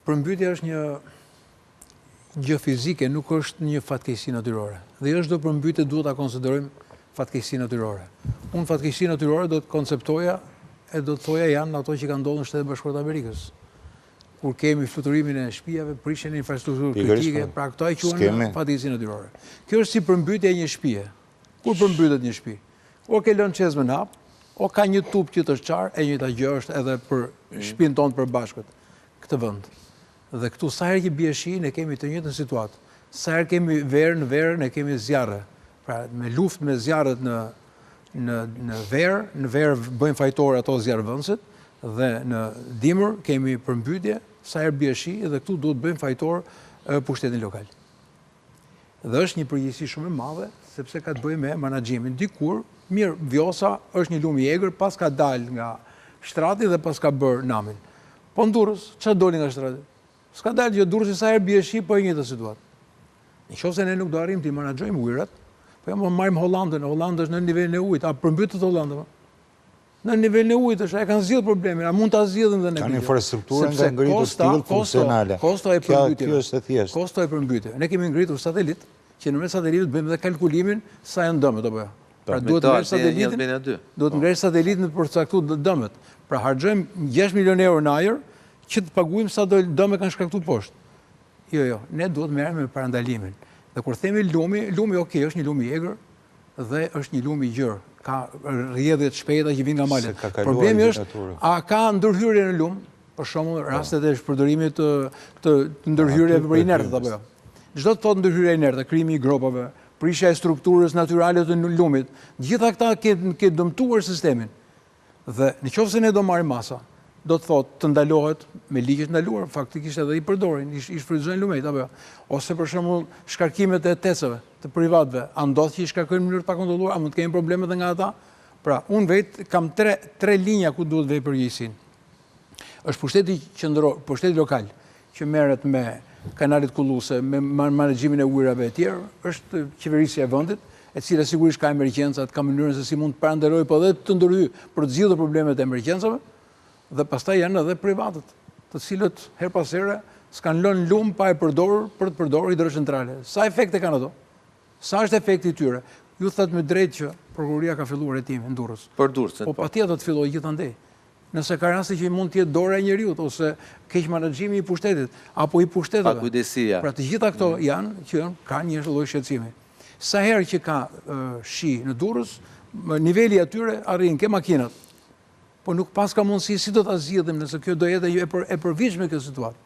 përmbytja është një gjë fizike, nuk është një fatkeqësi natyrore. Dhe është do përmbytje duhet ta konsiderojmë fatkeqësi natyrore. Unë fatkeqësi natyrore do të konceptoja e do të thoja janë ato që kanë ndodhur në Shtetet Bashkuara të Amerikës. Kur kemi fluturimin e shtëpive, prishjen e infrastrukturës kritike, pra këto e quhen fatkeqësi natyrore. Kjo është si përmbytja e një shtëpie. Kur përmbytet një shtëpi? O ke lënë çezmën hap, o ka një tub që të çar, e njëjta gjë është edhe për shtëpinë tonë të përbashkët këtë vend. Dhe këtu sa herë që bie shi, ne kemi të njëjtën situatë. Sa herë kemi verë, në verë ne kemi zjarre. Pra me luftë me zjarret në verë bëjnë fajtor ato zjarrvënësit dhe në dimër kemi përmbytje, sa herë bie shi dhe këtu duhet bëjmë fajtor pushtetin lokal. Dhe është një përgjegjësi shumë e madhe, sepse ka të bëjë me menaxhimin. Dikur, mirë, Vjosa është një lum i egër, pas ka dalë nga shtrati dhe pas ka bërë namin. Po në Durrës, çfarë doli nga shtrati? S'ka dalë gjë. Durrësi sa herë bie shi, po e njëjta situatë. Nëse ne nuk do arrijmë të menaxhojmë ujërat, po jam marrim Hollandën, Hollanda është në nivelin e ujit, a përmbytet Hollanda? Në nivelin e ujit është, ai kanë zgjidhur problemin, a mund ta zgjidhim dhe ne? Kanë infrastrukturën nga ngritur stil funksionale. Kosto e përmbytjes. Kjo është e thjeshtë. Kosto e përmbytjes. Ne kemi ngritur satelit, që nëmes satelitit bëjmë edhe kalkulimin sa janë dëmet apo jo. Pra duhet të ngresh satelitin. Duhet të ngresh satelitin për të caktuar dëmet. Pra harxojmë 6 milionë euro në ajër që të paguajmë sa do dëme kanë shkaktuar poshtë. Jo, ne duhet merrem me parandalimin. Dhe kur themi lumi okay, është një lum i egër dhe është një lum i gjerë. Ka rrjedhje të shpejta që vijnë nga malet. Problemi është a ka ndërhyrje në lum, për shembull rastet e shpërdorimit të ndërhyrjeve për inertë apo jo. Çdo të thotë ndërhyrje inerte, krijimi i gropave, prishja e strukturës natyrale të lumit, gjitha këta ke dëmtuar sistemin. Dhe nëse ne do marrim masa, do të thotë të ndalohet me ligje të ndaluar, faktikisht edhe i përdorin, i shfrytëzojnë lumet apo jo. Ose për shembull shkarkimet e tecave të privatëve, a ndodh që i shkarkojnë në mënyrë të pakontrolluar, a mund të kemi probleme edhe nga ata? Pra, unë vetë kam tre linja ku duhet vej përgjegjësinë. Është pushteti qendror, pushteti lokal, që merret me kanalet kulluese, me menaxhimin e ujërave e tjerë, është qeverisja e vendit, e cila sigurisht ka emergjencat, ka mënyrën se si mund të parandarojë po edhe të ndërhyjë për të zgjidhur problemet e emergjencave, dhe pastaj janë edhe privatët, të cilët her pas here s'kan lënë lum pa e përdorur për të përdorur hidrocentrale. Sa efekte kanë ato? Sa është efekti i tyre? Ju thatë me drejtë që prokuroria ka filluar hetimin në Durrës. Për Durrësin. Po patjetër do të fillojë gjithandej. Nëse ka raste që mund të jetë dora e njeriut ose keq menaxhimi i pushtetit apo i pushteteve. Pakujdesia. Pra të gjitha këto janë që kanë një lloj shqetësimi. Sa herë që ka shi në Durrës, niveli atyre arrin ke makinat. Po nuk pas ka mundësi si do ta zgjidhim nëse kjo do jetë e përvitshme kjo situatë.